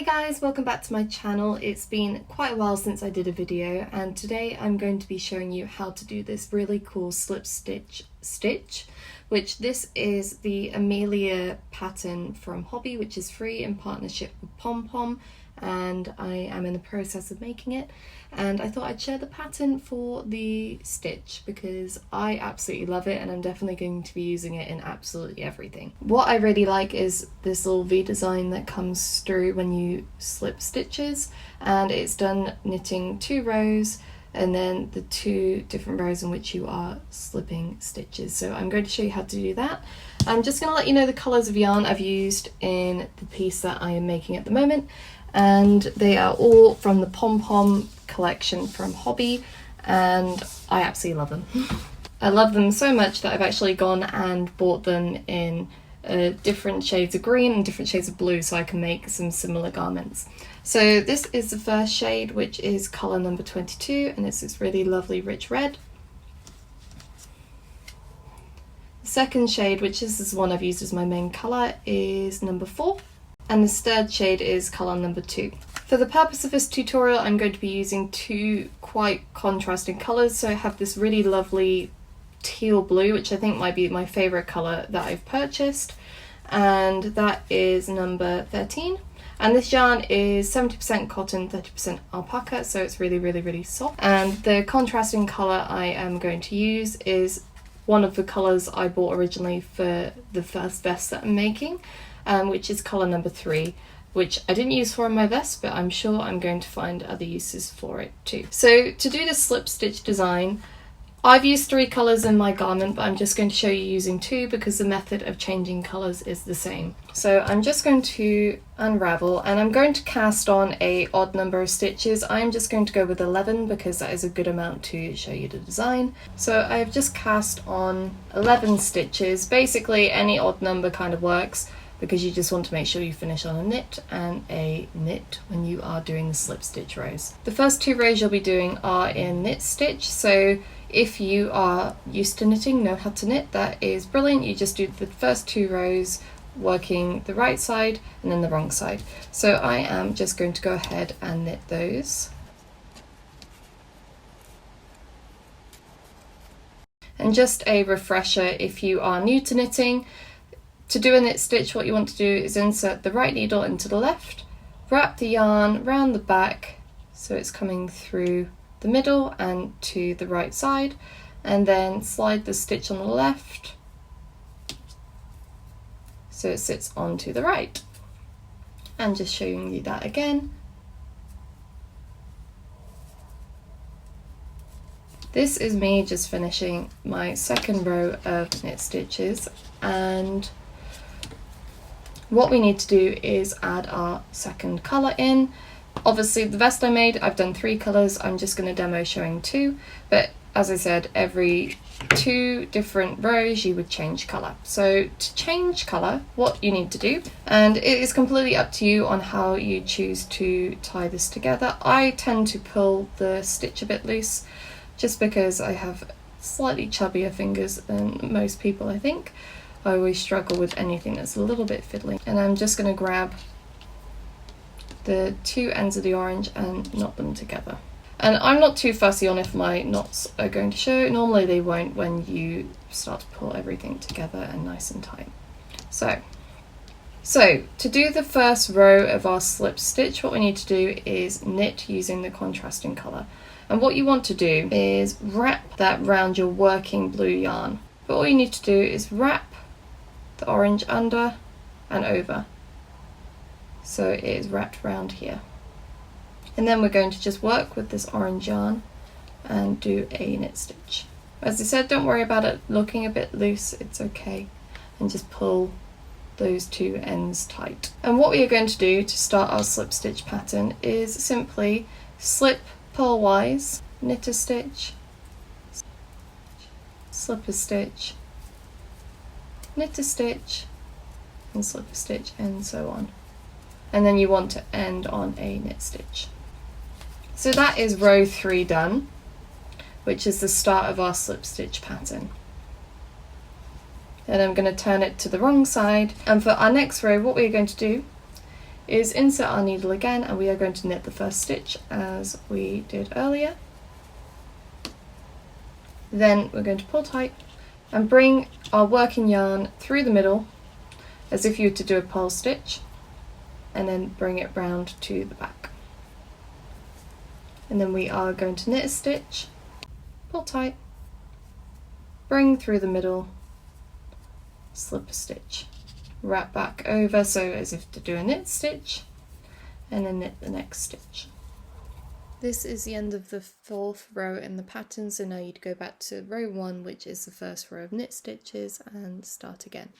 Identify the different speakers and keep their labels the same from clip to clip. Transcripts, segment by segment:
Speaker 1: Hey guys, welcome back to my channel. It's been quite a while since I did a video, and today I'm going to be showing you how to do this really cool slip stitch, which this is the Amelia pattern from Hobby, which is free in partnership with Pom Pom, and I am in the process of making it. And I thought I'd share the pattern for the stitch because I absolutely love it, and I'm definitely going to be using it in absolutely everything. What I really like is this little V design that comes through when you slip stitches, and it's done knitting 2 rows and then the 2 different rows in which you are slipping stitches. So I'm going to show you how to do that. I'm just going to let you know the colours of yarn I've used in the piece that I am making at the moment, and they are all from the Pom Pom collection from Hobby, and I absolutely love them. I love them so much that I've actually gone and bought them in different shades of green and different shades of blue so I can make some similar garments. So this is the first shade, which is colour number 22, and it's this really lovely rich red. The second shade, which is the one I've used as my main colour, is number 4. And this third shade is colour number 2. For the purpose of this tutorial, I'm going to be using 2 quite contrasting colours. So I have this really lovely teal blue, which I think might be my favourite colour that I've purchased, and that is number 13. And this yarn is 70% cotton, 30% alpaca, so it's really soft. And the contrasting colour I am going to use is one of the colours I bought originally for the first vest that I'm making, which is colour number 3, which I didn't use for my vest, but I'm sure I'm going to find other uses for it too. So to do the slip stitch design, I've used 3 colours in my garment, but I'm just going to show you using 2 because the method of changing colours is the same. So I'm just going to unravel, and I'm going to cast on a odd number of stitches. I'm just going to go with 11 because that is a good amount to show you the design. So I've just cast on 11 stitches. Basically any odd number kind of works, because you just want to make sure you finish on a knit and a knit when you are doing the slip stitch rows. The first 2 rows you'll be doing are in knit stitch, so if you are used to knitting, know how to knit, that is brilliant. You just do the first 2 rows working the right side and then the wrong side. So I am just going to go ahead and knit those. And just a refresher, if you are new to knitting, to do a knit stitch, what you want to do is insert the right needle into the left, wrap the yarn round the back so it's coming through the middle and to the right side, and then slide the stitch on the left so it sits onto the right. And just showing you that again. This is me just finishing my second row of knit stitches, and what we need to do is add our second colour in. Obviously the vest I made, I've done 3 colours, I'm just going to demo showing 2, but as I said, every 2 different rows you would change colour. So to change colour, what you need to do, and it is completely up to you on how you choose to tie this together. I tend to pull the stitch a bit loose just because I have slightly chubbier fingers than most people, I think. I always struggle with anything that's a little bit fiddly. And I'm just going to grab the 2 ends of the orange and knot them together. And I'm not too fussy on if my knots are going to show. Normally they won't when you start to pull everything together and nice and tight. So to do the first row of our slip stitch, what we need to do is knit using the contrasting colour. And what you want to do is wrap that round your working blue yarn. But all you need to do is wrap the orange under and over, so it is wrapped around here. And then we're going to just work with this orange yarn and do a knit stitch. As I said, don't worry about it looking a bit loose, it's okay, and just pull those 2 ends tight. And what we are going to do to start our slip stitch pattern is simply slip purlwise, knit a stitch, slip a stitch, knit a stitch, and slip a stitch, and so on. And then you want to end on a knit stitch. So that is row 3 done, which is the start of our slip stitch pattern. Then I'm going to turn it to the wrong side, and for our next row what we're going to do is insert our needle again, and we are going to knit the first stitch as we did earlier. Then we're going to pull tight and bring our working yarn through the middle as if you were to do a purl stitch, and then bring it round to the back. And then we are going to knit a stitch, pull tight, bring through the middle, slip a stitch, wrap back over so as if to do a knit stitch, and then knit the next stitch. This is the end of the 4th row in the pattern, so now you'd go back to row 1, which is the first row of knit stitches, and start again.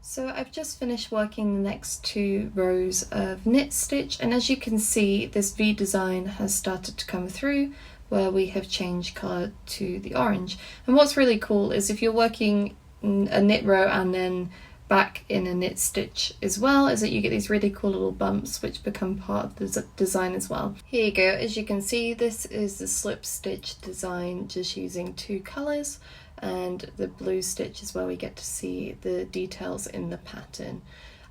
Speaker 1: So I've just finished working the next 2 rows of knit stitch, and as you can see, this V design has started to come through where we have changed colour to the orange. And what's really cool is if you're working a knit row and then back in a knit stitch as well, is that you get these really cool little bumps which become part of the design as well. Here you go, as you can see, this is the slip stitch design just using 2 colours, and the blue stitch is where we get to see the details in the pattern.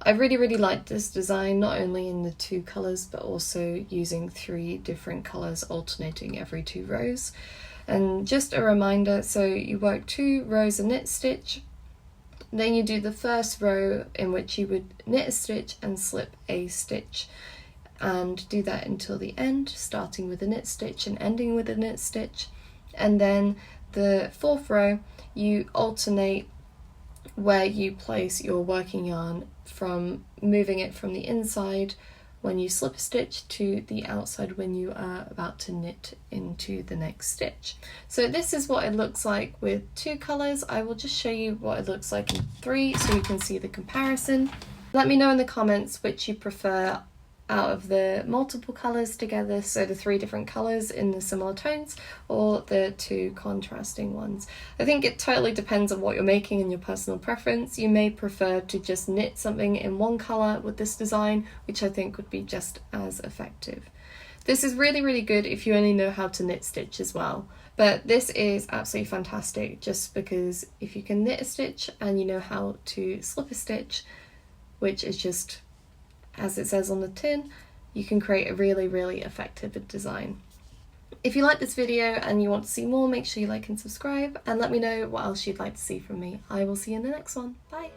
Speaker 1: I really like this design, not only in the 2 colours but also using 3 different colours alternating every 2 rows. And just a reminder, so you work 2 rows of knit stitch, then you do the first row in which you would knit a stitch and slip a stitch, and do that until the end, starting with a knit stitch and ending with a knit stitch. And then the 4th row you alternate where you place your working yarn, from moving it from the inside when you slip a stitch to the outside when you are about to knit into the next stitch. So this is what it looks like with 2 colours. I will just show you what it looks like in 3 so you can see the comparison. Let me know in the comments which you prefer out of the multiple colours together, so the 3 different colours in the similar tones, or the 2 contrasting ones. I think it totally depends on what you're making and your personal preference. You may prefer to just knit something in one colour with this design, which I think would be just as effective. This is really good if you only know how to knit stitch as well, but this is absolutely fantastic just because if you can knit a stitch and you know how to slip a stitch, which is just as it says on the tin, you can create a really effective design. If you like this video and you want to see more, make sure you like and subscribe, and let me know what else you'd like to see from me. I will see you in the next one. Bye!